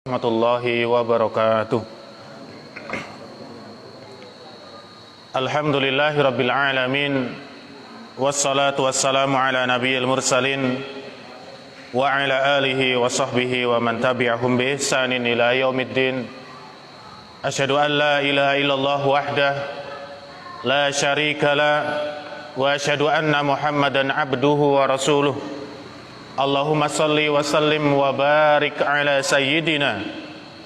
Warahmatullahi wabarakatuh. Alhamdulillahi rabbil alamin. Wassalatu wassalamu ala nabiyil mursalin wa ala alihi wa sahbihi wa man tabi'ahum bi ihsanin ila yaumiddin. Asyhadu an la ilaha illallah wahdah la syarika la wa asyhadu anna Muhammadan abduhu wa rasuluh. Allahumma salli wa sallim wa barik ala sayyidina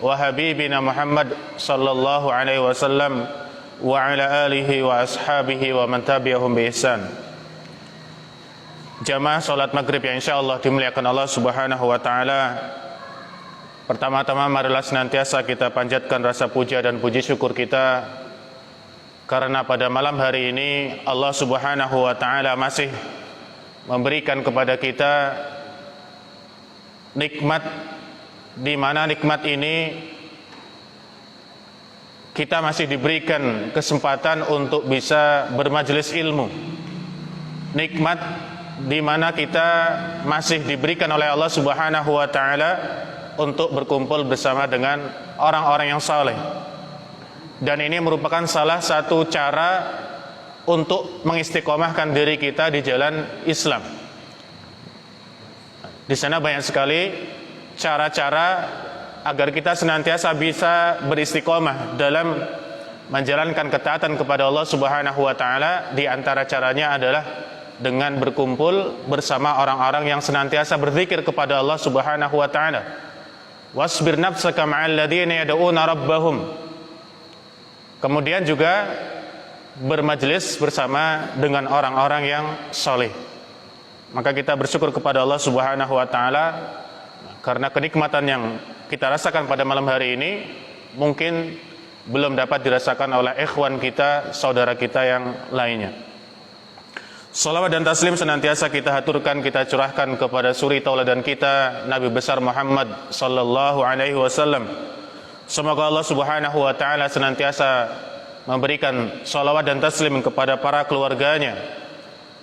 wa habibina Muhammad sallallahu alaihi wasallam wa ala alihi wa ashabihi wa man tabi'ahum bi ihsan. Jamaah salat maghrib yang insyaallah dimuliakan Allah Subhanahu wa taala. Pertama-tama marilah senantiasa kita panjatkan rasa puja dan puji syukur kita karena pada malam hari ini Allah Subhanahu wa taala masih memberikan kepada kita nikmat, di mana nikmat ini kita masih diberikan kesempatan untuk bisa bermajelis ilmu. Nikmat di mana kita masih diberikan oleh Allah Subhanahu wa taala untuk berkumpul bersama dengan orang-orang yang saleh. Dan ini merupakan salah satu cara untuk mengistiqomahkan diri kita di jalan Islam. Di sana banyak sekali cara-cara agar kita senantiasa bisa beristiqomah dalam menjalankan ketaatan kepada Allah Subhanahu wa taala. Di antara caranya adalah dengan berkumpul bersama orang-orang yang senantiasa berzikir kepada Allah Subhanahu wa taala. Wasbir nafsaka ma'al ladzina yad'una rabbahum. Kemudian juga bermajelis bersama dengan orang-orang yang saleh. Maka kita bersyukur kepada Allah Subhanahu wa taala karena kenikmatan yang kita rasakan pada malam hari ini mungkin belum dapat dirasakan oleh ikhwan kita, saudara kita yang lainnya. Salawat dan taslim senantiasa kita haturkan, kita curahkan kepada suri tauladan kita, Nabi besar Muhammad sallallahu alaihi wasallam. Semoga Allah Subhanahu wa taala senantiasa memberikan salawat dan taslim kepada para keluarganya,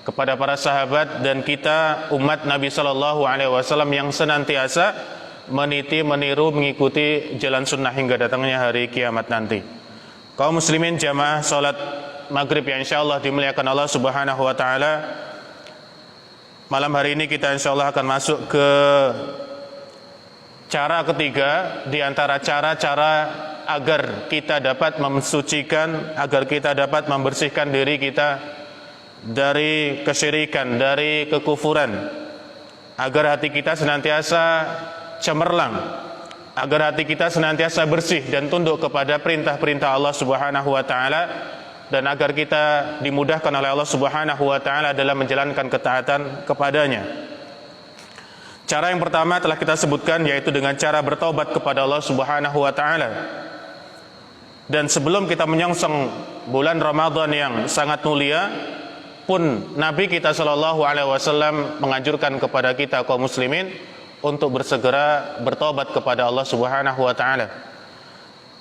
kepada para sahabat dan kita umat Nabi sallallahu alaihi wasallam yang senantiasa meniti, meniru, mengikuti jalan sunnah hingga datangnya hari kiamat nanti. Kaum muslimin jamaah salat maghrib yang insyaallah dimuliakan Allah Subhanahu wa taala. Malam hari ini kita insyaallah akan masuk ke cara ketiga di antara cara-cara agar kita dapat mensucikan, agar kita dapat membersihkan diri kita dari kesyirikan, dari kekufuran, agar hati kita senantiasa cemerlang, agar hati kita senantiasa bersih dan tunduk kepada perintah-perintah Allah Subhanahu wa taala, dan agar kita dimudahkan oleh Allah Subhanahu wa taala dalam menjalankan ketaatan kepadanya. Cara yang pertama telah kita sebutkan, yaitu dengan cara bertaubat kepada Allah Subhanahu wa taala. Dan sebelum kita menyongsong bulan Ramadan yang sangat mulia pun, Nabi kita sallallahu alaihi wasallam menganjurkan kepada kita kaum muslimin untuk bersegera bertobat kepada Allah Subhanahu wa taala.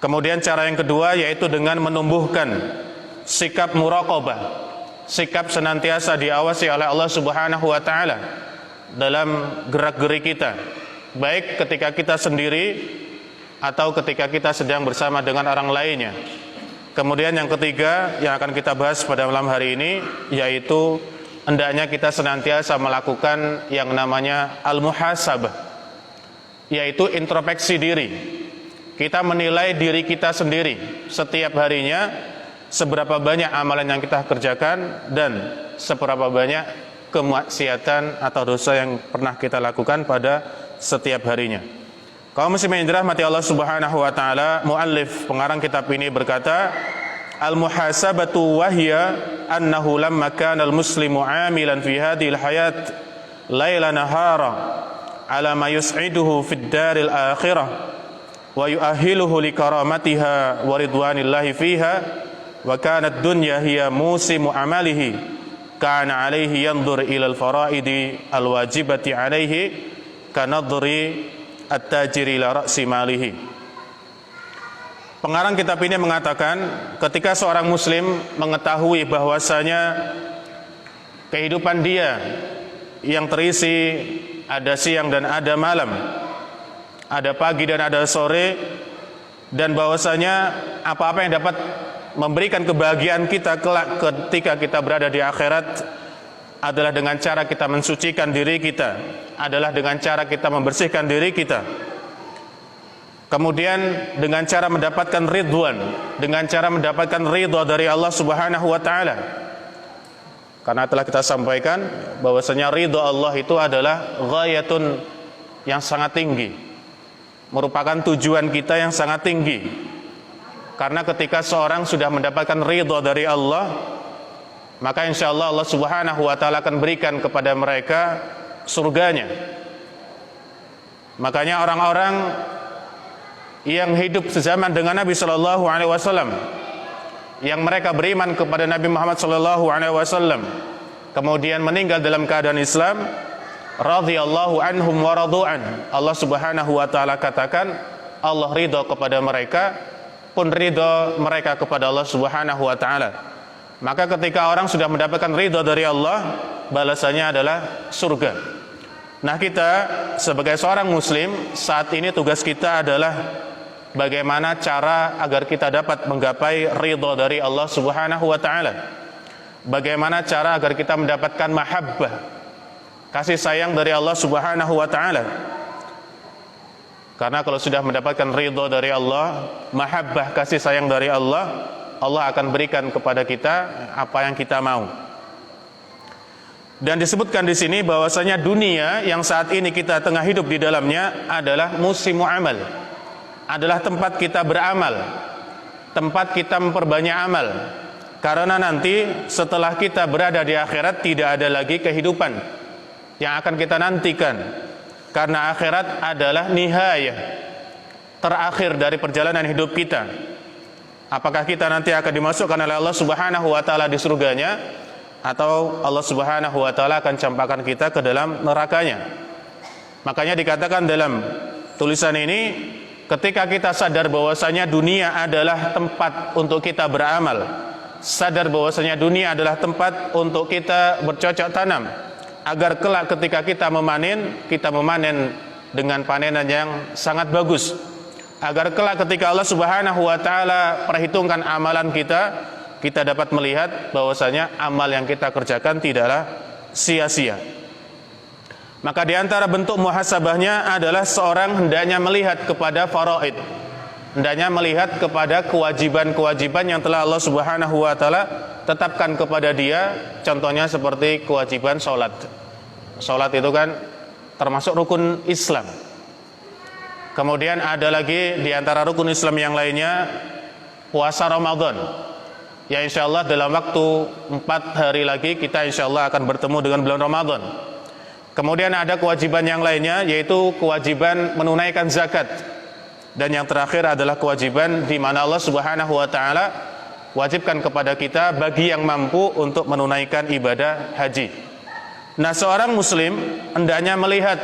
Kemudian cara yang kedua yaitu dengan menumbuhkan sikap muraqabah, sikap senantiasa diawasi oleh Allah Subhanahu wa taala dalam gerak-gerik kita, baik ketika kita sendiri atau ketika kita sedang bersama dengan orang lainnya. Kemudian yang ketiga yang akan kita bahas pada malam hari ini yaitu hendaknya kita senantiasa melakukan yang namanya al-muhasabah, yaitu introspeksi diri. Kita menilai diri kita sendiri setiap harinya, seberapa banyak amalan yang kita kerjakan dan seberapa banyak kemaksiatan atau dosa yang pernah kita lakukan pada setiap harinya. Kaum muslimin yang dirahmati Allah Subhanahu wa taala, muallif pengarang kitab ini berkata, al-muhasabatu wahya annahu lamma kana al-muslimu 'amilan fi hadhihi al-hayat laila nahara 'ala ma yus'iduhu fid daril akhirah wa yu'ahhiluhu li karamatiha wa ridwanillahi fiha wa kanat dunya hiya musimu amalihi kana 'alaihi yanzur ila al-fara'idi al-wajibati 'alaihi kanadhri at-tajiri ila ra'si malihi. Pengarang kitab ini mengatakan, ketika seorang muslim mengetahui bahwasanya kehidupan dia yang terisi ada siang dan ada malam ada pagi dan ada sore, dan bahwasanya apa-apa yang dapat memberikan kebahagiaan kita kelak ketika kita berada di akhirat adalah dengan cara kita mensucikan diri kita, adalah dengan cara kita membersihkan diri kita. Kemudian dengan cara mendapatkan ridwan, dengan cara mendapatkan ridha dari Allah Subhanahu wa taala. Karena telah kita sampaikan bahwasanya ridha Allah itu adalah ghayatun yang sangat tinggi, merupakan tujuan kita yang sangat tinggi. Karena ketika seorang sudah mendapatkan ridha dari Allah, maka insyaallah Allah Subhanahu wa taala akan berikan kepada mereka surganya. Makanya orang-orang yang hidup sezaman dengan Nabi sallallahu alaihi wasallam, yang mereka beriman kepada Nabi Muhammad sallallahu alaihi wasallam, kemudian meninggal dalam keadaan Islam, radhiyallahu anhum wa radu'an. Allah Subhanahu wa taala katakan Allah ridha kepada mereka, pun ridha mereka kepada Allah Subhanahu wa taala. Maka ketika orang sudah mendapatkan ridha dari Allah, balasannya adalah surga. Nah, kita sebagai seorang muslim saat ini tugas kita adalah bagaimana cara agar kita dapat menggapai ridha dari Allah Subhanahu wa taala. Bagaimana cara agar kita mendapatkan mahabbah, kasih sayang dari Allah Subhanahu wa taala. Karena kalau sudah mendapatkan ridha dari Allah, mahabbah, kasih sayang dari Allah, Allah akan berikan kepada kita apa yang kita mau. Dan disebutkan di sini bahwasanya dunia yang saat ini kita tengah hidup di dalamnya adalah musimu amal, adalah tempat kita beramal, tempat kita memperbanyak amal. Karena nanti setelah kita berada di akhirat tidak ada lagi kehidupan yang akan kita nantikan. Karena akhirat adalah nihayah, terakhir dari perjalanan hidup kita. Apakah kita nanti akan dimasukkan oleh Allah Subhanahu wa taala di surganya, atau Allah Subhanahu wa taala akan campakkan kita ke dalam nerakanya. Makanya dikatakan dalam tulisan ini, ketika kita sadar bahwasanya dunia adalah tempat untuk kita beramal, sadar bahwasanya dunia adalah tempat untuk kita bercocok tanam, agar kelak ketika kita memanen dengan panenan yang sangat bagus, agar kelak ketika Allah Subhanahu wa taala perhitungkan amalan kita, kita dapat melihat bahwasanya amal yang kita kerjakan tidaklah sia-sia. Maka di antara bentuk muhasabahnya adalah seorang hendaknya melihat kepada faraid, hendaknya melihat kepada kewajiban-kewajiban yang telah Allah Subhanahu wa taala tetapkan kepada dia. Contohnya seperti kewajiban sholat. Sholat itu kan termasuk rukun Islam. Kemudian ada lagi di antara rukun Islam yang lainnya puasa Ramadan, ya insyaallah dalam waktu 4 hari lagi kita insyaallah akan bertemu dengan bulan Ramadan. Kemudian ada kewajiban yang lainnya, yaitu kewajiban menunaikan zakat. Dan yang terakhir adalah kewajiban di mana Allah Subhanahu wa taala wajibkan kepada kita bagi yang mampu untuk menunaikan ibadah haji. Nah, seorang muslim hendaknya melihat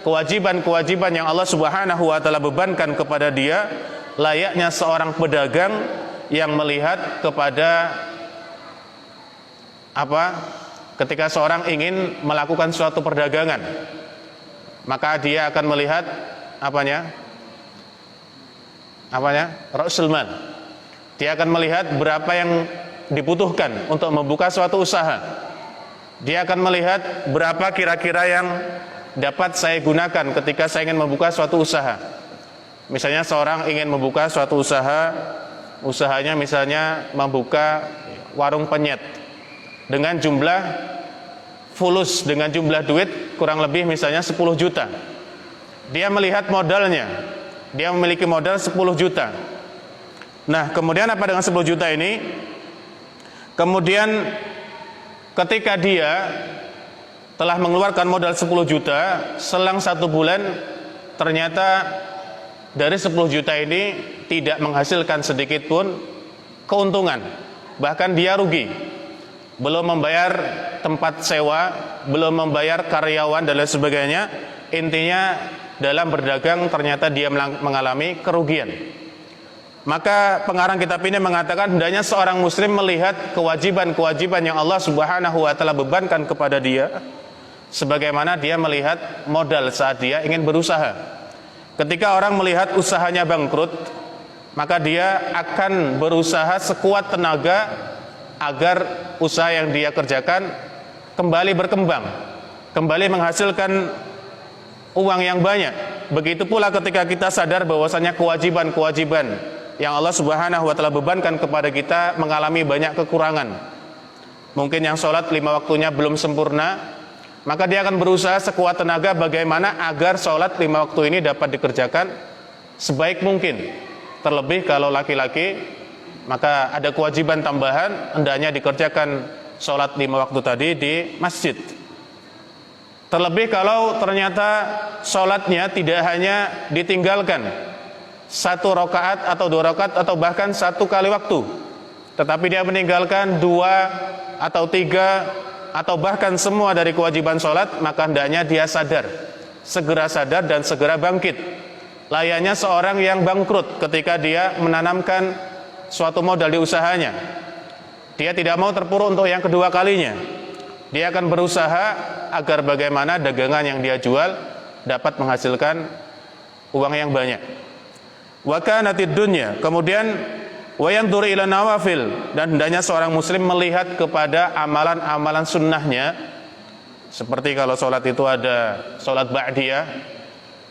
kewajiban-kewajiban yang Allah Subhanahu wa taala bebankan kepada dia, layaknya seorang pedagang yang melihat kepada ketika seorang ingin melakukan suatu perdagangan, maka dia akan melihat Ra'sul mal. Dia akan melihat berapa yang dibutuhkan untuk membuka suatu usaha. Dia akan melihat berapa kira-kira yang dapat saya gunakan ketika saya ingin membuka suatu usaha. Misalnya seorang ingin membuka suatu usahanya misalnya membuka warung penyet dengan jumlah fulus, dengan jumlah duit kurang lebih misalnya 10 juta. Dia melihat modalnya, dia memiliki modal 10 juta. Nah, kemudian apa dengan 10 juta ini? Kemudian ketika dia telah mengeluarkan modal 10 juta, selang 1 bulan ternyata dari 10 juta ini tidak menghasilkan sedikit pun keuntungan, bahkan dia rugi. Belum membayar tempat sewa, belum membayar karyawan dan lain sebagainya. Intinya dalam berdagang ternyata dia mengalami kerugian. Maka pengarang kitab ini mengatakan hendaknya seorang muslim melihat kewajiban-kewajiban yang Allah Subhanahu wa taala bebankan kepada dia, sebagaimana dia melihat modal saat dia ingin berusaha. Ketika orang melihat usahanya bangkrut, maka dia akan berusaha sekuat tenaga agar usaha yang dia kerjakan kembali berkembang, kembali menghasilkan uang yang banyak. Begitu pula ketika kita sadar bahwasanya kewajiban-kewajiban yang Allah Subhanahu wa taala bebankan kepada kita mengalami banyak kekurangan. Mungkin yang sholat 5 waktunya belum sempurna, maka dia akan berusaha sekuat tenaga bagaimana agar sholat 5 waktu ini dapat dikerjakan sebaik mungkin. Terlebih kalau laki-laki, maka ada kewajiban tambahan, hendaknya dikerjakan sholat 5 waktu tadi di masjid. Terlebih kalau ternyata sholatnya tidak hanya ditinggalkan 1 rakaat atau 2 rakaat atau bahkan 1 kali waktu, tetapi dia meninggalkan 2 atau 3 atau bahkan semua dari kewajiban sholat, maka hendaknya dia segera sadar dan segera bangkit. Layaknya seorang yang bangkrut ketika dia menanamkan suatu modal di usahanya. Dia tidak mau terpuruk untuk yang kedua kalinya. Dia akan berusaha agar bagaimana dagangan yang dia jual dapat menghasilkan uang yang banyak. Wa kanatid dunya, kemudian wa yanzuru ila nawafil, dan hendaknya seorang muslim melihat kepada amalan-amalan sunnahnya. Seperti kalau sholat itu ada sholat ba'diyah,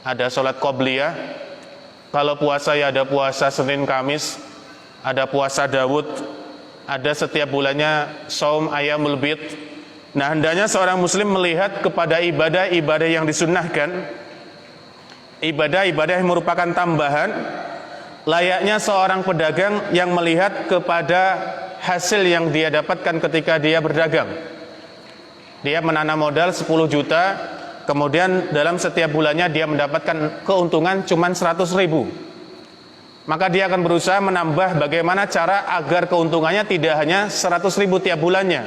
ada sholat qobliyah. Kalau puasa ya ada puasa Senin Kamis, ada puasa Daud, ada setiap bulannya saum ayamul bid. Nah, hendaknya seorang muslim melihat kepada ibadah-ibadah yang disunnahkan, ibadah-ibadah yang merupakan tambahan. Layaknya seorang pedagang yang melihat kepada hasil yang dia dapatkan ketika dia berdagang. Dia menanam modal 10 juta, kemudian dalam setiap bulannya dia mendapatkan keuntungan cuma 100 ribu. Maka dia akan berusaha menambah bagaimana cara agar keuntungannya tidak hanya 100 ribu tiap bulannya,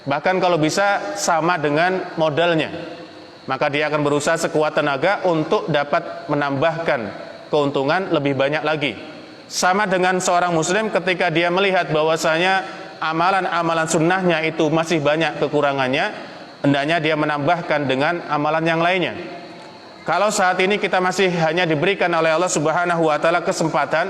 bahkan kalau bisa sama dengan modalnya. Maka dia akan berusaha sekuat tenaga untuk dapat menambahkan keuntungan lebih banyak lagi. Sama dengan seorang muslim ketika dia melihat bahwasanya amalan-amalan sunnahnya itu masih banyak kekurangannya, hendaknya dia menambahkan dengan amalan yang lainnya. Kalau saat ini kita masih hanya diberikan oleh Allah Subhanahu wa taala kesempatan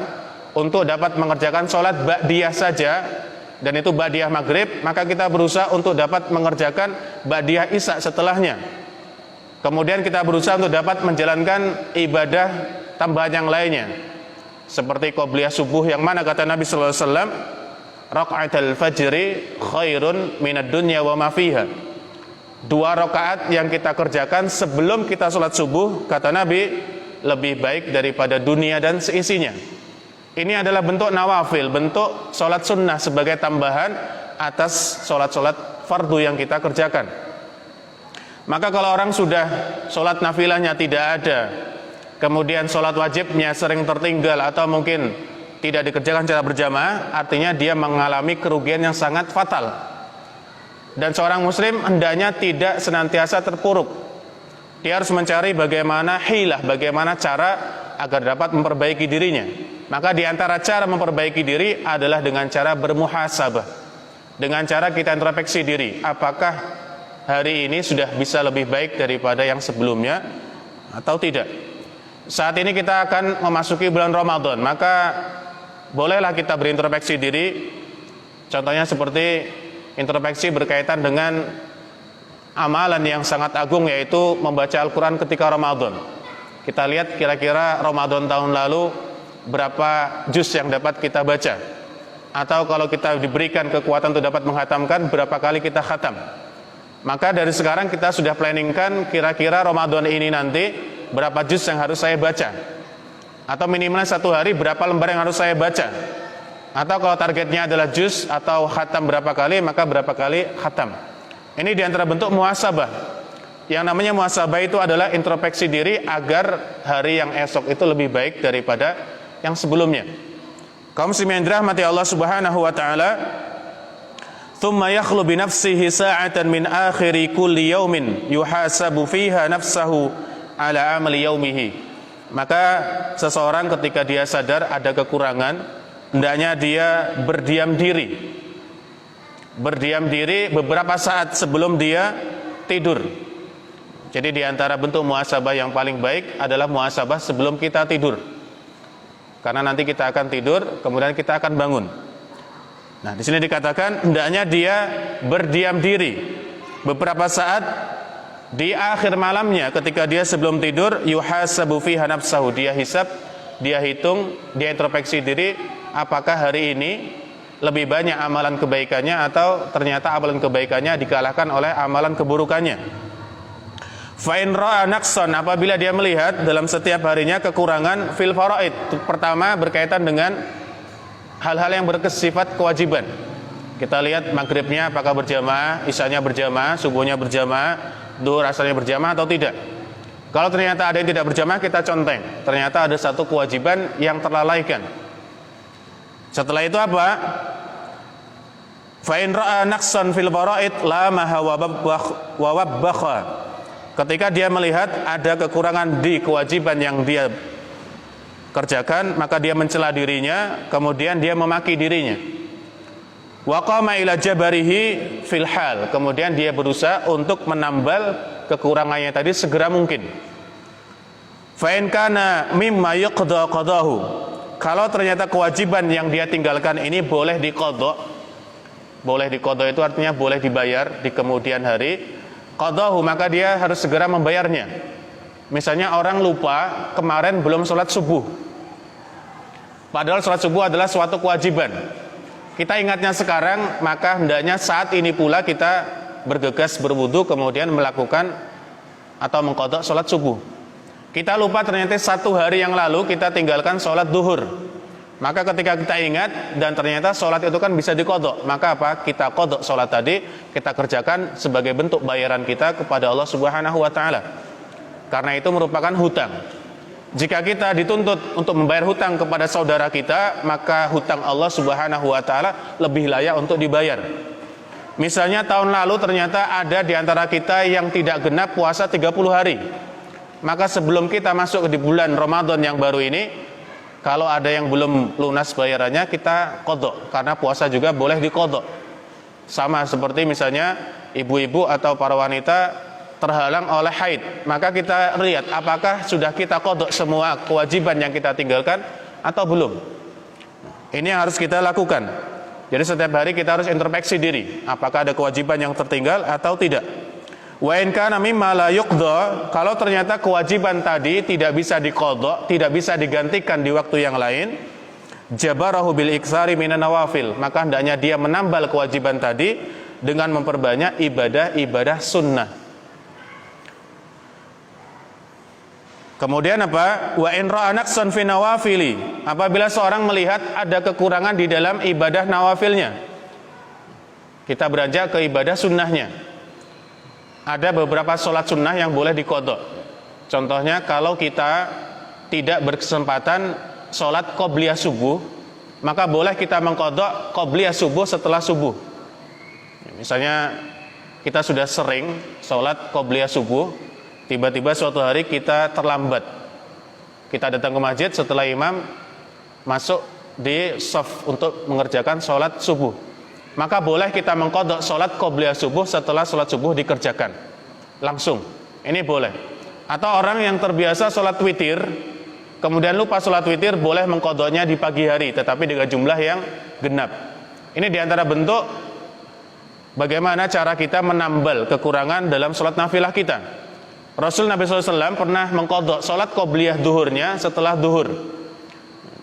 untuk dapat mengerjakan sholat ba'diyah saja, dan itu ba'diyah maghrib, maka kita berusaha untuk dapat mengerjakan ba'diyah isya setelahnya. Kemudian kita berusaha untuk dapat menjalankan ibadah tambahan yang lainnya, seperti qobliyah subuh, yang mana kata Nabi sallallahu alaihi wasallam, raq'atul fajri khairun minad dunya wa ma fiha. 2 rakaat yang kita kerjakan sebelum kita sholat subuh, kata Nabi, lebih baik daripada dunia dan seisinya. Ini adalah bentuk nawafil, bentuk sholat sunnah sebagai tambahan atas sholat-sholat fardu yang kita kerjakan. Maka kalau orang sudah sholat nafilahnya tidak ada, kemudian sholat wajibnya sering tertinggal atau mungkin tidak dikerjakan secara berjamaah, artinya dia mengalami kerugian yang sangat fatal. Dan seorang muslim hendaknya tidak senantiasa terpuruk. Dia harus mencari bagaimana hilah, bagaimana cara agar dapat memperbaiki dirinya. Maka di antara cara memperbaiki diri adalah dengan cara bermuhasabah, dengan cara kita introspeksi diri, apakah hari ini sudah bisa lebih baik daripada yang sebelumnya atau tidak. Saat ini kita akan memasuki bulan Ramadan, maka bolehlah kita berintrospeksi diri. Contohnya seperti introspeksi berkaitan dengan amalan yang sangat agung, yaitu membaca Al-Quran ketika Ramadan. Kita lihat kira-kira Ramadan tahun lalu berapa juz yang dapat kita baca, atau kalau kita diberikan kekuatan untuk dapat menghatamkan, berapa kali kita khatam. Maka dari sekarang kita sudah planningkan kira-kira Ramadan ini nanti berapa juz yang harus saya baca, atau minimal 1 hari berapa lembar yang harus saya baca, atau kalau targetnya adalah juz atau khatam berapa kali, maka berapa kali khatam. Ini diantara bentuk muhasabah. Yang namanya muhasabah itu adalah introspeksi diri agar hari yang esok itu lebih baik daripada yang sebelumnya. Kaum muslimin dirahmati Allah Subhanahu wa taala, thumma yakhlu bi nafsihi sa'atan min akhiri kulli yaumin yuhasabu fiha nafsahu ala amali yaumihi. Maka seseorang ketika dia sadar ada kekurangan, hendaknya dia berdiam diri beberapa saat sebelum dia tidur. Jadi di antara bentuk muhasabah yang paling baik adalah muhasabah sebelum kita tidur. Karena nanti kita akan tidur, kemudian kita akan bangun. Nah, di sini dikatakan hendaknya dia berdiam diri beberapa saat di akhir malamnya ketika dia sebelum tidur, yuhasabu fiha nafsahu, dia hisab, dia hitung, dia introspeksi diri, apakah hari ini lebih banyak amalan kebaikannya atau ternyata amalan kebaikannya dikalahkan oleh amalan keburukannya. Fa in ra'a naqsan, apabila dia melihat dalam setiap harinya kekurangan fil faraid. Pertama berkaitan dengan hal-hal yang bersifat kewajiban. Kita lihat maghribnya apakah berjamaah, isyanya berjamaah, subuhnya berjamaah, duhur asarnya berjamaah atau tidak. Kalau ternyata ada yang tidak berjamaah, kita conteng. Ternyata ada satu kewajiban yang terlalaikan. Setelah itu apa? Fa in ra'a naqsan fil faraid la maha wa wabbakha. Ketika dia melihat ada kekurangan di kewajiban yang dia kerjakan, maka dia mencela dirinya, kemudian dia memaki dirinya. Wa qama ila jabarihi fil hal, kemudian dia berusaha untuk menambal kekurangannya tadi segera mungkin. Fa in kana mimma yuqda qadahu, kalau ternyata kewajiban yang dia tinggalkan ini boleh diqadha. Boleh diqadha itu artinya boleh dibayar di kemudian hari. Qadahu, maka dia harus segera membayarnya. Misalnya orang lupa kemarin belum sholat subuh, padahal sholat subuh adalah suatu kewajiban. Kita ingatnya sekarang, maka hendaknya saat ini pula kita bergegas berwudu kemudian melakukan atau mengqadha sholat subuh. Kita lupa ternyata 1 hari yang lalu kita tinggalkan sholat duhur. Maka ketika kita ingat dan ternyata sholat itu kan bisa diqadha, maka apa? Kita qadha sholat tadi, kita kerjakan sebagai bentuk bayaran kita kepada Allah Subhanahu wa taala. Karena itu merupakan hutang. Jika kita dituntut untuk membayar hutang kepada saudara kita, maka hutang Allah Subhanahu wa taala lebih layak untuk dibayar. Misalnya tahun lalu ternyata ada di antara kita yang tidak genap puasa 30 hari. Maka sebelum kita masuk di bulan Ramadan yang baru ini, kalau ada yang belum lunas bayarannya, kita qadha, karena puasa juga boleh diqadha. Sama seperti misalnya ibu-ibu atau para wanita terhalang oleh haid, maka kita lihat apakah sudah kita qadha semua kewajiban yang kita tinggalkan atau belum. Ini yang harus kita lakukan. Jadi setiap hari kita harus introspeksi diri, apakah ada kewajiban yang tertinggal atau tidak. Wa in kana mimma la yuqda, kalau ternyata kewajiban tadi tidak bisa diqadha, tidak bisa digantikan di waktu yang lain, jabarahu bil iksari minan nawafil, maka hendaknya dia menambal kewajiban tadi dengan memperbanyak ibadah-ibadah sunnah. Kemudian apa? Wa in ra'a naqsan fi nawafili, apabila seorang melihat ada kekurangan di dalam ibadah nawafilnya, kita beranjak ke ibadah sunnahnya. Ada beberapa sholat sunnah yang boleh diqadha. Contohnya kalau kita tidak berkesempatan sholat qobliyah subuh, maka boleh kita mengqadha qobliyah subuh setelah subuh. Misalnya kita sudah sering sholat qobliyah subuh, tiba-tiba suatu hari kita terlambat. Kita datang ke masjid setelah imam masuk di shaf untuk mengerjakan sholat subuh, maka boleh kita mengqadha sholat qobliyah subuh setelah sholat subuh dikerjakan langsung. Ini boleh. Atau orang yang terbiasa sholat witir, kemudian lupa sholat witir, boleh mengqadhanya di pagi hari, tetapi dengan jumlah yang genap. Ini diantara bentuk bagaimana cara kita menambal kekurangan dalam sholat nafilah kita. Rasul Nabi SAW pernah mengqadha sholat qobliyah duhurnya setelah duhur.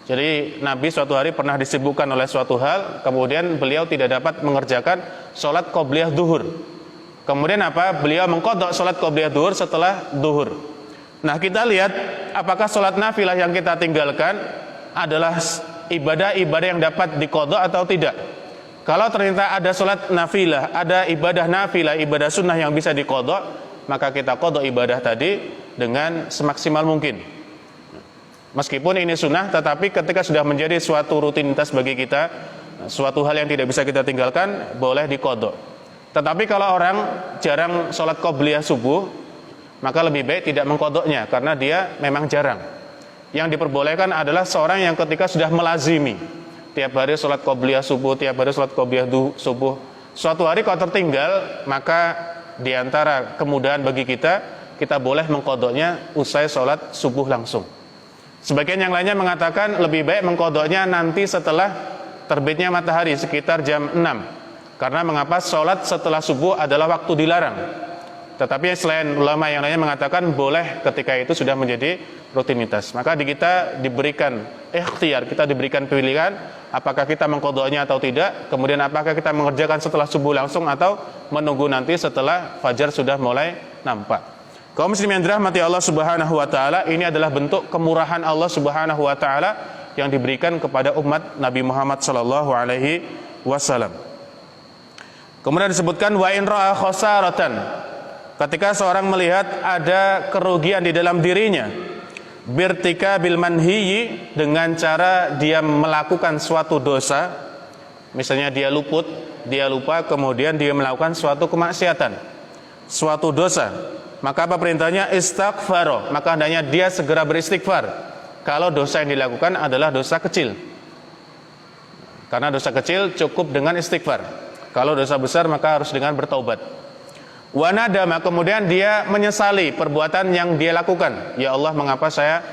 Jadi Nabi suatu hari pernah disibukkan oleh suatu hal, kemudian beliau tidak dapat mengerjakan sholat qobliyah duhur. Kemudian apa? Beliau mengqadha sholat qobliyah duhur setelah duhur. Nah, kita lihat apakah sholat nafilah yang kita tinggalkan adalah ibadah-ibadah yang dapat diqadha atau tidak. Kalau ternyata ada sholat nafilah, ada ibadah nafilah, ibadah sunnah yang bisa diqadha, maka kita qadha ibadah tadi dengan semaksimal mungkin. Meskipun ini sunnah, tetapi ketika sudah menjadi suatu rutinitas bagi kita, suatu hal yang tidak bisa kita tinggalkan, boleh diqadha. Tetapi kalau orang jarang sholat qobliyah subuh, maka lebih baik tidak mengqadhanya, karena dia memang jarang. Yang diperbolehkan adalah seorang yang ketika sudah melazimi tiap hari sholat qobliyah subuh, tiap hari sholat qobliyah subuh, suatu hari kalau tertinggal, maka diantara kemudahan bagi kita kita boleh mengqadanya usai sholat subuh langsung. Sebagian yang lainnya mengatakan lebih baik mengqadanya nanti setelah terbitnya matahari sekitar jam 6. Karena mengapa sholat setelah subuh adalah waktu dilarang. Tetapi selain ulama yang lainnya mengatakan boleh ketika itu sudah menjadi rutinitas. Maka di kita diberikan ikhtiar, kita diberikan pilihan apakah kita mengqadanya atau tidak, kemudian apakah kita mengerjakan setelah subuh langsung atau menunggu nanti setelah fajar sudah mulai nampak. Kaum muslimin yang dirahmati Allah Subhanahu wa taala, ini adalah bentuk kemurahan Allah Subhanahu wa taala yang diberikan kepada umat Nabi Muhammad sallallahu alaihi wasallam. Kemudian disebutkan wa in ra'a khasaratan, ketika seorang melihat ada kerugian di dalam dirinya, birtika bil manhiyi, dengan cara dia melakukan suatu dosa, misalnya dia luput, dia lupa, kemudian dia melakukan suatu kemaksiatan, suatu dosa, maka apa perintahnya? Istighfar, maka hendaknya dia segera beristighfar kalau dosa yang dilakukan adalah dosa kecil. Karena dosa kecil cukup dengan istighfar. Kalau dosa besar maka harus dengan bertaubat. Wa nadama, kemudian dia menyesali perbuatan yang dia lakukan. Ya Allah, mengapa saya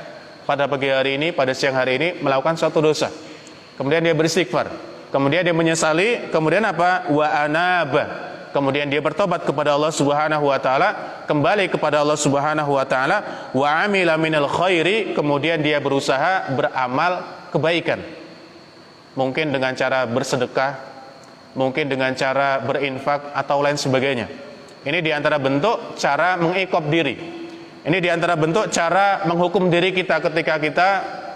pada pagi hari ini, pada siang hari ini melakukan suatu dosa. Kemudian dia beristighfar. Kemudian dia menyesali, kemudian apa? Wa anaba. Kemudian dia bertobat kepada Allah Subhanahu wa taala, kembali kepada Allah Subhanahu wa taala, wa amila minal khairi, kemudian dia berusaha beramal kebaikan. Mungkin dengan cara bersedekah, mungkin dengan cara berinfak atau lain sebagainya. Ini diantara bentuk cara mengikop diri. Ini diantara bentuk cara menghukum diri kita ketika kita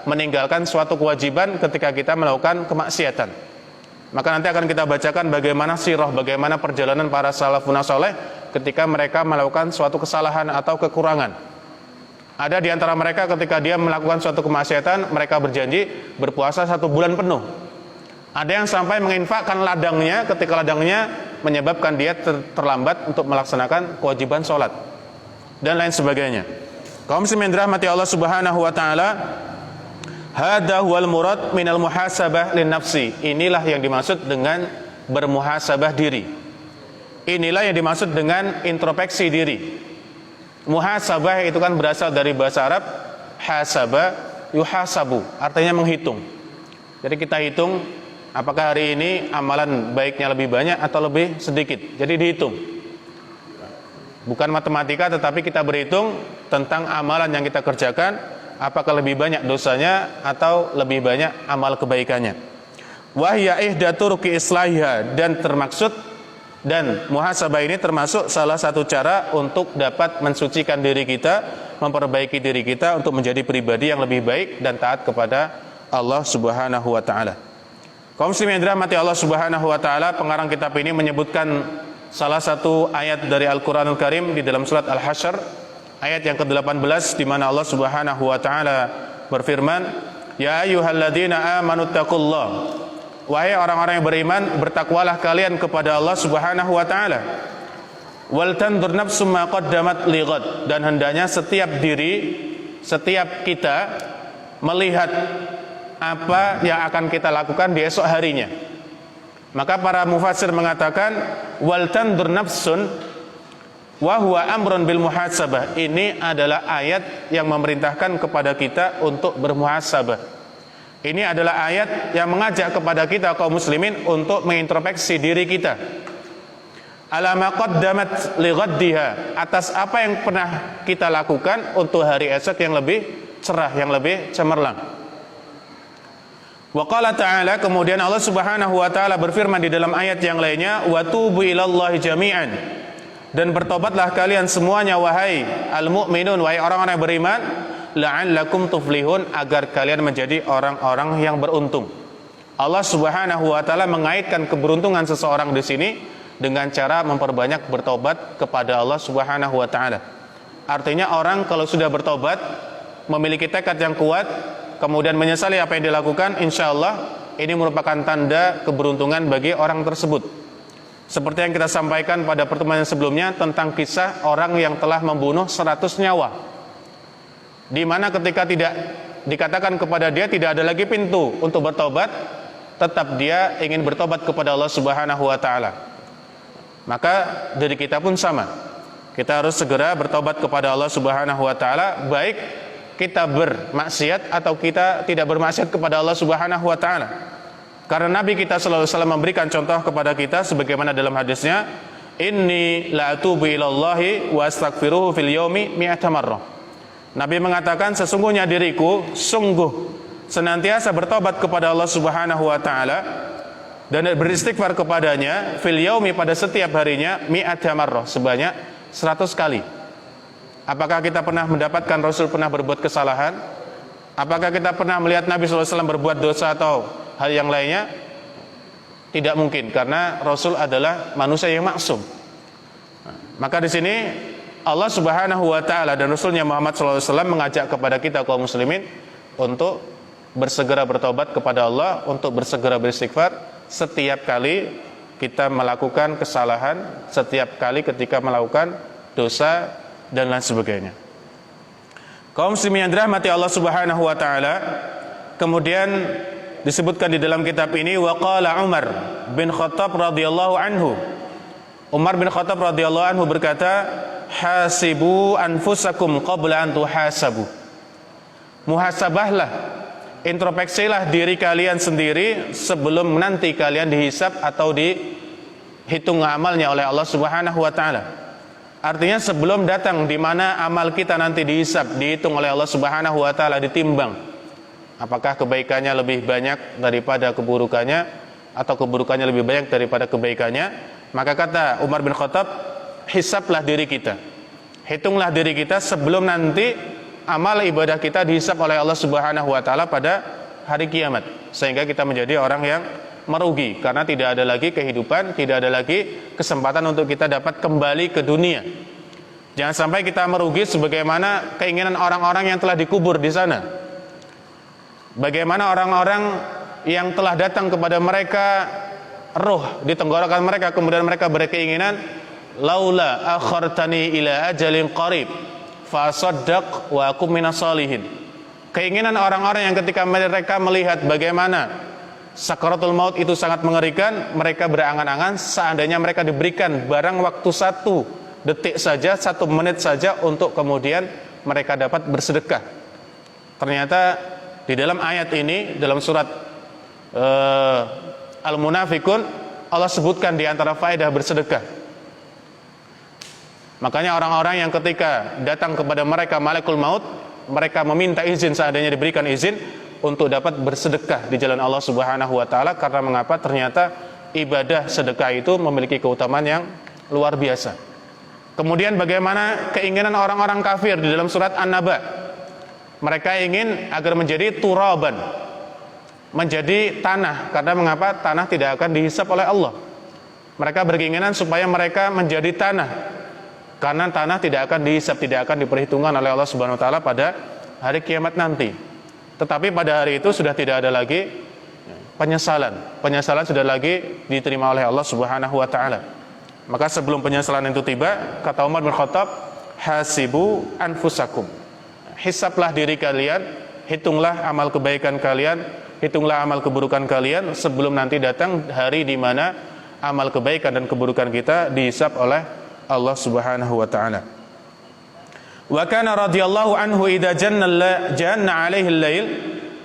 meninggalkan suatu kewajiban, ketika kita melakukan kemaksiatan. Maka nanti akan kita bacakan bagaimana sirah, bagaimana perjalanan para salafun saleh ketika mereka melakukan suatu kesalahan atau kekurangan. Ada diantara mereka ketika dia melakukan suatu kemaksiatan, mereka berjanji berpuasa 1 bulan penuh. Ada yang sampai menginfakkan ladangnya ketika ladangnya menyebabkan dia terlambat untuk melaksanakan kewajiban sholat dan lain sebagainya. Kaum muslimin dirahmati Allah Subhanahu wa taala, hadza huwal murad minal muhasabah lin nafsi. Inilah yang dimaksud dengan bermuhasabah diri. Inilah yang dimaksud dengan introspeksi diri. Muhasabah itu kan berasal dari bahasa Arab hasaba yuhasabu, artinya menghitung. Jadi kita hitung apakah hari ini amalan baiknya lebih banyak atau lebih sedikit. Jadi dihitung. Bukan matematika, tetapi kita berhitung tentang amalan yang kita kerjakan, apakah lebih banyak dosanya atau lebih banyak amal kebaikannya. Wahya ihdatu ruki islahiha, dan termaksud, dan muhasabah ini termasuk salah satu cara untuk dapat mensucikan diri kita, memperbaiki diri kita untuk menjadi pribadi yang lebih baik dan taat kepada Allah Subhanahu wa taala. Kaum muslimin yang dirahmati Allah Subhanahu wa taala, pengarang kitab ini menyebutkan salah satu ayat dari Al-Qur'anul Karim di dalam surat Al-Hasyr, ayat yang ke-18, di mana Allah Subhanahu wa taala berfirman, "Ya ayyuhalladzina amanu taqullah." Wahai orang-orang yang beriman, bertakwalah kalian kepada Allah Subhanahu wa taala. "Wal tandur nafsum ma qaddamat lighad." Dan hendaknya setiap diri, setiap kita melihat apa yang akan kita lakukan di esok harinya. Maka para mufassir mengatakan wal tandur nafsun wa huwa amrun bil muhasabah. Ini adalah ayat yang memerintahkan kepada kita untuk bermuhasabah. Ini adalah ayat yang mengajak kepada kita kaum muslimin untuk mengintrospeksi diri kita. Ala ma qaddamat li ghaddiha, atas apa yang pernah kita lakukan untuk hari esok yang lebih cerah, yang lebih cemerlang. Wa qala ta'ala, kemudian Allah Subhanahu wa taala berfirman di dalam ayat yang lainnya, wa tubu ilallahi jami'an, dan bertobatlah kalian semuanya wahai al-mu'minun, wahai orang-orang yang beriman, la'allakum tuflihun, agar kalian menjadi orang-orang yang beruntung. Allah Subhanahu wa taala mengaitkan keberuntungan seseorang di sini dengan cara memperbanyak bertobat kepada Allah Subhanahu wa taala. Artinya orang kalau sudah bertobat, memiliki tekad yang kuat, kemudian menyesali apa yang dilakukan, insya Allah ini merupakan tanda keberuntungan bagi orang tersebut. Seperti yang kita sampaikan pada pertemuan sebelumnya tentang kisah orang yang telah membunuh 100 nyawa, di mana ketika tidak dikatakan kepada dia tidak ada lagi pintu untuk bertobat, tetap dia ingin bertobat kepada Allah Subhanahu wa taala. Maka dari kita pun sama. Kita harus segera bertobat kepada Allah Subhanahu wa taala, baik kita bermaksiat atau kita tidak bermaksiat kepada Allah Subhanahu wa taala. Karena Nabi kita sallallahu alaihi wasallam memberikan contoh kepada kita sebagaimana dalam hadisnya, inni la atubu ilallahi wa astaghfiruhu fil yaumi mi'ata marrah. Nabi mengatakan, sesungguhnya diriku sungguh senantiasa bertobat kepada Allah Subhanahu wa taala dan beristighfar kepadanya fil yaumi, pada setiap harinya, mi'ata marrah, sebanyak 100 kali. Apakah kita pernah mendapatkan Rasul pernah berbuat kesalahan? Apakah kita pernah melihat Nabi sallallahu alaihi wasallam berbuat dosa atau hal yang lainnya? Tidak mungkin, karena Rasul adalah manusia yang maksum. Maka di sini Allah Subhanahu wa taala dan Rasulnya Muhammad sallallahu alaihi wasallam mengajak kepada kita kaum muslimin untuk bersegera bertobat kepada Allah, untuk bersegera beristighfar setiap kali kita melakukan kesalahan, setiap kali ketika melakukan dosa dan lain sebagainya. Kaum muslimin yang dirahmati Allah Subhanahu wa taala, kemudian disebutkan di dalam kitab ini, wa qala Umar bin Khattab radhiyallahu anhu. Umar bin Khattab radhiyallahu anhu berkata, hasibu anfusakum qabla an tuhasabu. Muhasabahlah, introspeksilah diri kalian sendiri sebelum nanti kalian dihisab atau dihitung amalnya oleh Allah Subhanahu wa taala. Artinya sebelum datang di mana amal kita nanti dihisab, dihitung oleh Allah Subhanahu wa taala, ditimbang apakah kebaikannya lebih banyak daripada keburukannya atau keburukannya lebih banyak daripada kebaikannya, maka kata Umar bin Khattab, hisablah diri kita, hitunglah diri kita sebelum nanti amal ibadah kita dihisab oleh Allah Subhanahu wa taala pada hari kiamat, sehingga kita menjadi orang yang merugi karena tidak ada lagi kehidupan, tidak ada lagi kesempatan untuk kita dapat kembali ke dunia. Jangan sampai kita merugi sebagaimana keinginan orang-orang yang telah dikubur di sana. Bagaimana orang-orang yang telah datang kepada mereka roh di tenggorokan mereka, kemudian mereka berkeinginan, laula akhartani ila ajalin qarib fa saddaq wa akum minas salihin. Keinginan orang-orang yang ketika mereka melihat bagaimana sakaratul maut itu sangat mengerikan, mereka berangan-angan seandainya mereka diberikan barang waktu 1 detik saja, 1 menit saja untuk kemudian mereka dapat bersedekah. Ternyata di dalam ayat ini, dalam surat Al-Munafikun, Allah sebutkan di antara faedah bersedekah. Makanya orang-orang yang ketika datang kepada mereka malakul maut, mereka meminta izin seandainya diberikan izin untuk dapat bersedekah di jalan Allah Subhanahu wa taala. Karena mengapa? Ternyata ibadah sedekah itu memiliki keutamaan yang luar biasa. Kemudian bagaimana keinginan orang-orang kafir di dalam surat An-Naba? Mereka ingin agar menjadi turaban, menjadi tanah. Karena mengapa? Tanah tidak akan dihisab oleh Allah. Mereka berkeinginan supaya mereka menjadi tanah, karena tanah tidak akan dihisab, tidak akan diperhitungkan oleh Allah Subhanahu wa taala pada hari kiamat nanti. Tetapi pada hari itu sudah tidak ada lagi penyesalan. Penyesalan sudah lagi diterima oleh Allah Subhanahu wa taala. Maka sebelum penyesalan itu tiba, kata Umar bin Khattab, hasibu anfusakum. Hisablah diri kalian, hitunglah amal kebaikan kalian, hitunglah amal keburukan kalian sebelum nanti datang hari di mana amal kebaikan dan keburukan kita dihisab oleh Allah Subhanahu wa taala. Wa kana radhiyallahu anhu idza janna alaihi al-lail,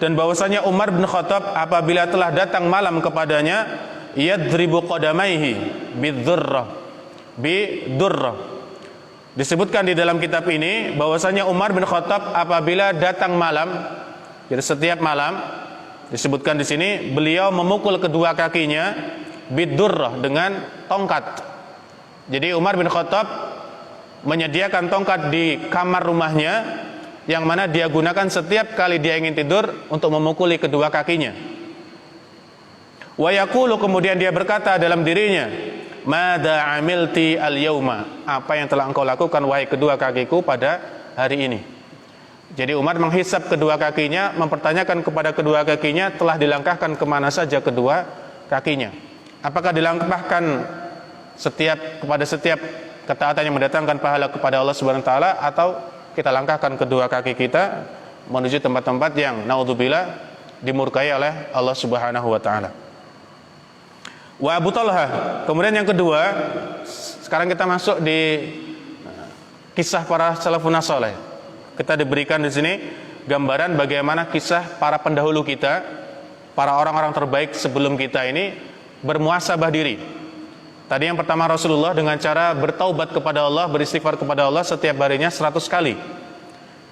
dan bahwasanya Umar bin Khattab apabila telah datang malam kepadanya, yadribu qadamaihi bidurrah. Disebutkan di dalam kitab ini bahwasanya Umar bin Khattab apabila datang malam, jadi setiap malam disebutkan di sini beliau memukul kedua kakinya bidurrah, dengan tongkat. Jadi Umar bin Khattab menyediakan tongkat di kamar rumahnya, yang mana dia gunakan setiap kali dia ingin tidur untuk memukuli kedua kakinya. Wa yaqulu, kemudian dia berkata dalam dirinya, mada amilti al-yauma, apa yang telah engkau lakukan wahai kedua kakiku pada hari ini. Jadi Umar menghisap kedua kakinya, mempertanyakan kepada kedua kakinya telah dilangkahkan kemana saja kedua kakinya. Apakah dilangkahkan kepada setiap ketaatan yang mendatangkan pahala kepada Allah Subhanahu wa taala, atau kita langkahkan kedua kaki kita menuju tempat-tempat yang naudzubillah dimurkai oleh Allah Subhanahu wa taala. Wa Abu Talha, kemudian yang kedua, sekarang kita masuk di kisah para salafun saleh. Kita diberikan di sini gambaran bagaimana kisah para pendahulu kita, para orang-orang terbaik sebelum kita ini bermuhasabah diri. Tadi yang pertama Rasulullah dengan cara bertaubat kepada Allah, beristighfar kepada Allah setiap harinya 100 kali.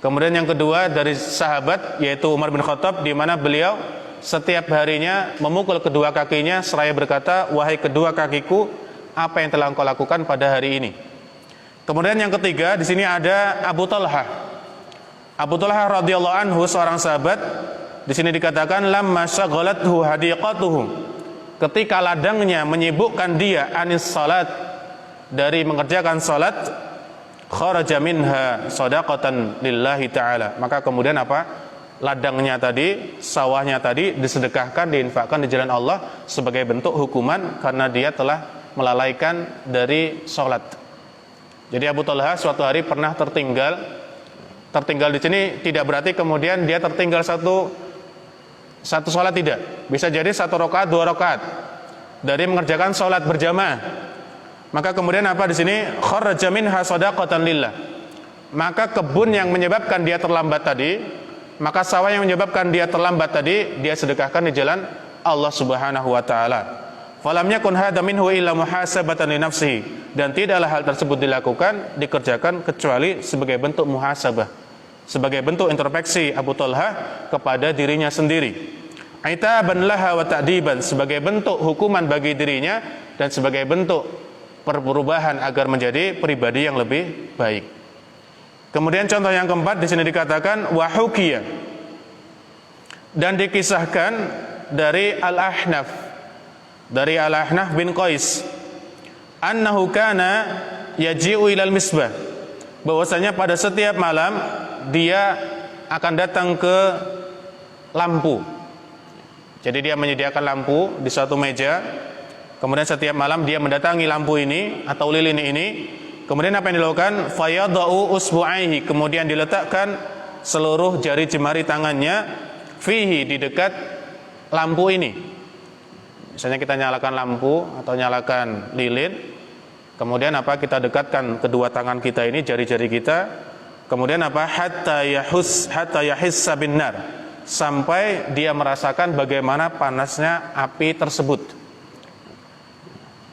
Kemudian yang kedua dari sahabat yaitu Umar bin Khattab, di mana beliau setiap harinya memukul kedua kakinya seraya berkata, "Wahai kedua kakiku, apa yang telah engkau lakukan pada hari ini?" Kemudian yang ketiga di sini ada Abu Talha. Abu Talha radhiyallahu anhu seorang sahabat. Di sini dikatakan lamma syaghalathu hadiqatuhu. Ketika ladangnya menyibukkan dia anis salat, dari mengerjakan salat, kharaja minha shadaqatan lillahi ta'ala. Maka kemudian apa? Ladangnya tadi, sawahnya tadi disedekahkan, diinfakkan di jalan Allah sebagai bentuk hukuman karena dia telah melalaikan dari salat. Jadi Abu Talha suatu hari pernah tertinggal. Tertinggal di sini tidak berarti kemudian dia tertinggal satu salat, tidak. Bisa jadi 1 rakaat, 2 rakaat dari mengerjakan salat berjamaah. Maka kemudian apa di sini? Kharaja minha shadaqatan lillah. Maka kebun yang menyebabkan dia terlambat tadi, maka sawah yang menyebabkan dia terlambat tadi, dia sedekahkan di jalan Allah Subhanahu wa taala. Falam yakun hadza minhu illa muhasabatan li nafsihi. Dan tidaklah hal tersebut dilakukan, dikerjakan kecuali sebagai bentuk muhasabah, sebagai bentuk introspeksi Abu Talha kepada dirinya sendiri. Aitaban laha wa ta'diban, sebagai bentuk hukuman bagi dirinya dan sebagai bentuk perubahan agar menjadi pribadi yang lebih baik. Kemudian contoh yang keempat di sini dikatakan wa hukiya, dan dikisahkan dari Al-Ahnaf, dari Al-Ahnaf bin Qais, annahu kana yaji'u ilal misbah, bahwasanya pada setiap malam dia akan datang ke lampu. Jadi dia menyediakan lampu di suatu meja. Kemudian setiap malam dia mendatangi lampu ini atau lilin ini. Kemudian apa yang dilakukan? Fayadau usbu'aihi, kemudian diletakkan seluruh jari jemari tangannya fihi, di dekat lampu ini. Misalnya kita nyalakan lampu atau nyalakan lilin. Kemudian apa? Kita dekatkan kedua tangan kita ini, jari-jari kita. Kemudian apa? Hatta yahissa bin nar, sampai dia merasakan bagaimana panasnya api tersebut.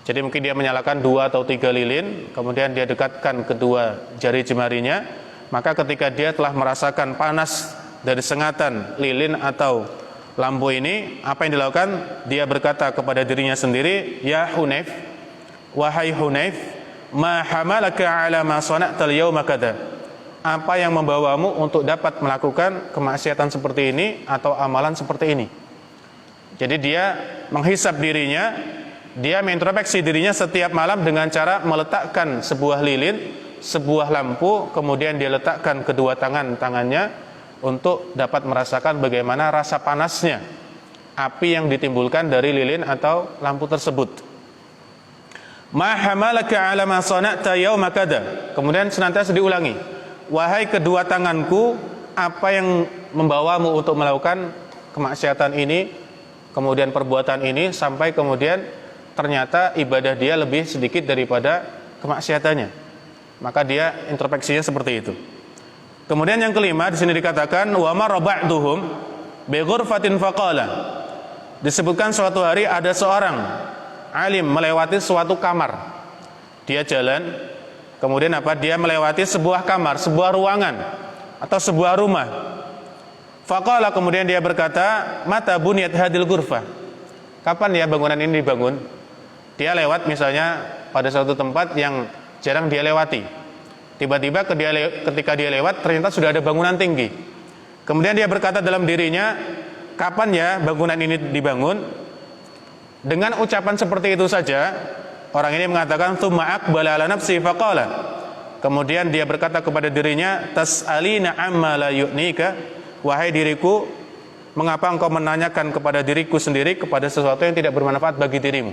Jadi mungkin dia menyalakan 2 atau 3 lilin, kemudian dia dekatkan kedua jari jemarinya, maka ketika dia telah merasakan panas dari sengatan lilin atau lampu ini, apa yang dilakukan? Dia berkata kepada dirinya sendiri, "Ya Hunayf, wahai Hunayf, ma hamalaka ala ma sana'ta al-yawma kadza." Apa yang membawamu untuk dapat melakukan kemaksiatan seperti ini atau amalan seperti ini? Jadi dia menghisap dirinya, dia mengintrospeksi dirinya setiap malam dengan cara meletakkan sebuah lilin, sebuah lampu, kemudian dia letakkan kedua tangannya untuk dapat merasakan bagaimana rasa panasnya api yang ditimbulkan dari lilin atau lampu tersebut. Ma hamalaka ala ma sana'ta yauma kada. Kemudian senantiasa diulangi, wahai kedua tanganku, apa yang membawamu untuk melakukan kemaksiatan ini, kemudian perbuatan ini, sampai kemudian ternyata ibadah dia lebih sedikit daripada kemaksiatannya. Maka dia introspeksinya seperti itu. Kemudian yang kelima di sini dikatakan wa marra ba'duhum bi ghurfatin faqala. Disebutkan suatu hari ada seorang alim melewati suatu kamar. Dia jalan, kemudian apa? Dia melewati sebuah kamar, sebuah ruangan atau sebuah rumah. Faqala, kemudian dia berkata, "Mata buniyat hadil ghurfah?" Kapan ya bangunan ini dibangun? Dia lewat misalnya pada suatu tempat yang jarang dia lewati. Tiba-tiba ketika dia lewat ternyata sudah ada bangunan tinggi. Kemudian dia berkata dalam dirinya, "Kapan ya bangunan ini dibangun?" Dengan ucapan seperti itu saja, orang ini mengatakan tsumma aqbala ala nafsi faqala. Kemudian dia berkata kepada dirinya, "Tas'alina amma la yu'nika?" Wahai diriku, mengapa engkau menanyakan kepada diriku sendiri kepada sesuatu yang tidak bermanfaat bagi dirimu?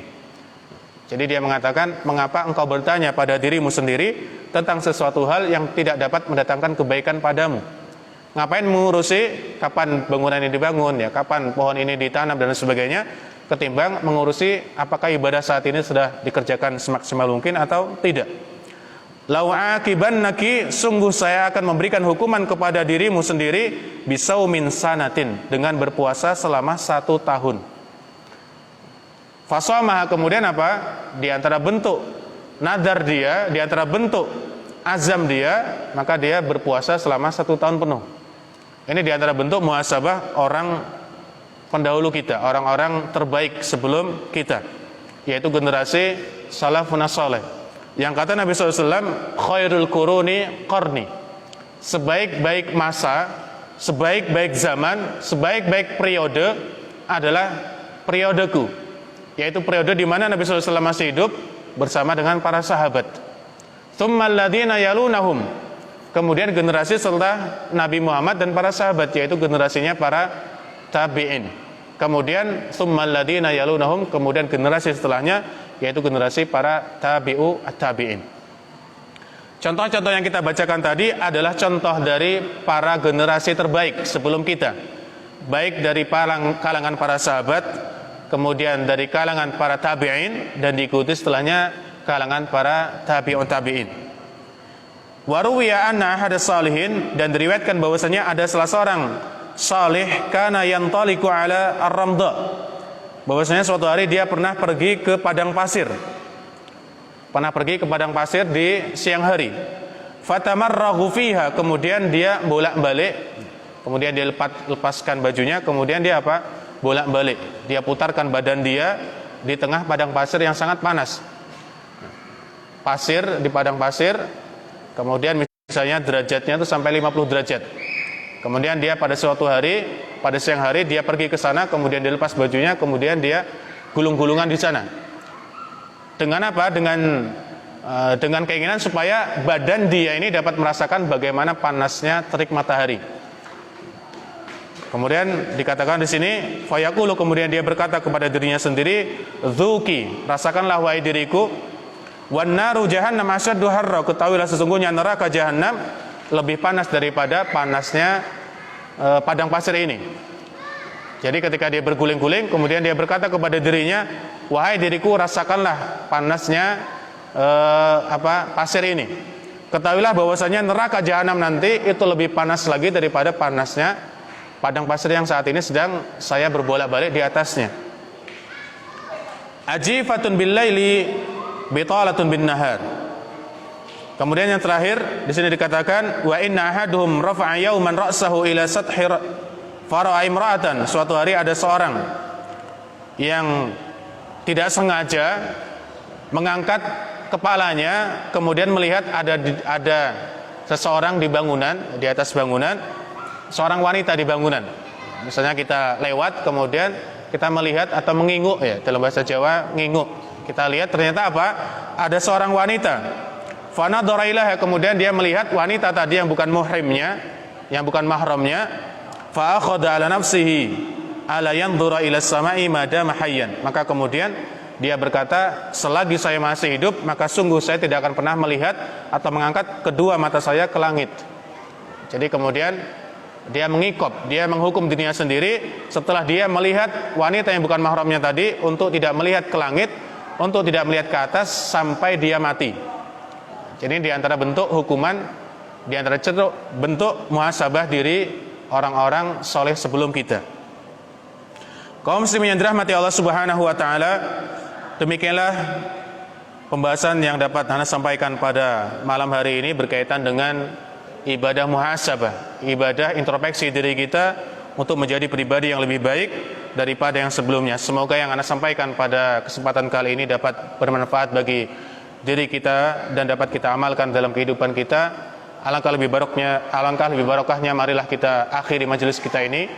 Jadi dia mengatakan, mengapa engkau bertanya pada dirimu sendiri tentang sesuatu hal yang tidak dapat mendatangkan kebaikan padamu? Ngapain mengurusi kapan bangunan ini dibangun, ya, kapan pohon ini ditanam dan sebagainya, ketimbang mengurusi apakah ibadah saat ini sudah dikerjakan semaksimal mungkin atau tidak. lau aqibannaki, sungguh saya akan memberikan hukuman kepada dirimu sendiri bisaumin sanatin, dengan berpuasa selama 1 tahun. Fasamaha, kemudian apa? Di antara bentuk nadar dia, di antara bentuk azam dia, maka dia berpuasa selama 1 tahun penuh. Ini di antara bentuk muhasabah orang pendahulu kita, orang-orang terbaik sebelum kita, yaitu generasi salafun saleh. Yang kata Nabi SAW, khairul quruni qarni, sebaik-baik masa, sebaik-baik zaman, sebaik-baik periode adalah periodeku, yaitu periode di mana Nabi SAW masih hidup bersama dengan para sahabat. Tsummal ladzina yalunahum, kemudian generasi setelah Nabi Muhammad dan para sahabat, yaitu generasinya para tabi'in. Kemudian tsummal ladzina yalunahum, kemudian generasi setelahnya, yaitu generasi para tabi'u at-tabi'in. Contoh-contoh yang kita bacakan tadi adalah contoh dari para generasi terbaik sebelum kita, baik dari kalangan para sahabat, kemudian dari kalangan para tabi'in, dan diikuti setelahnya kalangan para tabi'ut tabi'in. Wa ruwiya anna ahad salihin, dan diriwayatkan bahwasanya ada salah seorang salih kana yantaliqu ala ar-ramda, bahwasanya suatu hari dia pernah pergi ke padang pasir. Pernah pergi ke padang pasir di siang hari. Fatamarraghu fiha, kemudian dia bolak-balik, kemudian dia lepaskan bajunya, kemudian dia apa? Bolak-balik. Dia putarkan badan dia di tengah padang pasir yang sangat panas. Pasir di padang pasir, kemudian misalnya derajatnya itu sampai 50 derajat. Kemudian dia pada suatu hari, pada siang hari dia pergi ke sana, kemudian dia lepas bajunya, kemudian dia gulung-gulungan di sana. Dengan apa? Dengan keinginan supaya badan dia ini dapat merasakan bagaimana panasnya terik matahari. Kemudian dikatakan di sini, fayaqulu, kemudian dia berkata kepada dirinya sendiri, dzuki, rasakanlah wahai diriku, wan naru jahannam asyaddu harra, ketahuilah sesungguhnya neraka jahannam lebih panas daripada panasnya padang pasir ini. Jadi ketika dia berguling-guling, kemudian dia berkata kepada dirinya, wahai diriku, rasakanlah panasnya pasir ini. Ketahuilah bahwasanya neraka jahanam nanti itu lebih panas lagi daripada panasnya padang pasir yang saat ini sedang saya berbolak-balik di atasnya. Ajifatun bil laili bitalatun bin nahar. Kemudian yang terakhir di sini dikatakan, wa inna ahaduhum rafa'a yawman ra'sahu ila sathi fara'a imra'atan. Suatu hari ada seorang yang tidak sengaja mengangkat kepalanya, kemudian melihat ada seseorang di bangunan, di atas bangunan, seorang wanita di bangunan. Misalnya kita lewat, kemudian kita melihat atau menginguk, ya dalam bahasa Jawa nginguk. Kita lihat ternyata apa? Ada seorang wanita. Fanadhara ilaiha, kemudian dia melihat wanita tadi yang bukan muhrimnya, yang bukan mahramnya. Fa akhadha ala nafsihi ala yanzura ila as-sama'i madama hayyan. Maka kemudian dia berkata, selagi saya masih hidup, maka sungguh saya tidak akan pernah melihat atau mengangkat kedua mata saya ke langit. Jadi kemudian dia mengikop, dia menghukum dirinya sendiri setelah dia melihat wanita yang bukan mahramnya tadi untuk tidak melihat ke langit, untuk tidak melihat ke atas sampai dia mati. Jadi di antara bentuk hukuman, di antara bentuk muhasabah diri orang-orang soleh sebelum kita. Kaum muslimin yang dirahmati Allah Subhanahu wa taala, demikianlah pembahasan yang dapat Anda sampaikan pada malam hari ini berkaitan dengan ibadah muhasabah, ibadah introspeksi diri kita untuk menjadi pribadi yang lebih baik daripada yang sebelumnya. Semoga yang Anda sampaikan pada kesempatan kali ini dapat bermanfaat bagi diri kita dan dapat kita amalkan dalam kehidupan kita. Alangkah lebih barokahnya marilah kita akhiri majelis kita ini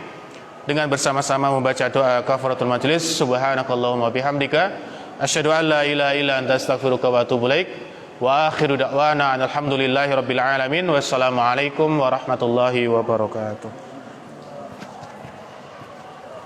dengan bersama-sama membaca doa kafaratul majelis. Subhanakallahumma bihamdika asyhadu an la ilaha illa anta astaghfiruka wa atubu ilaik. Wa akhiru da'wana alhamdulillahi rabbil alamin. Wassalamualaikum warahmatullahi wabarakatuh.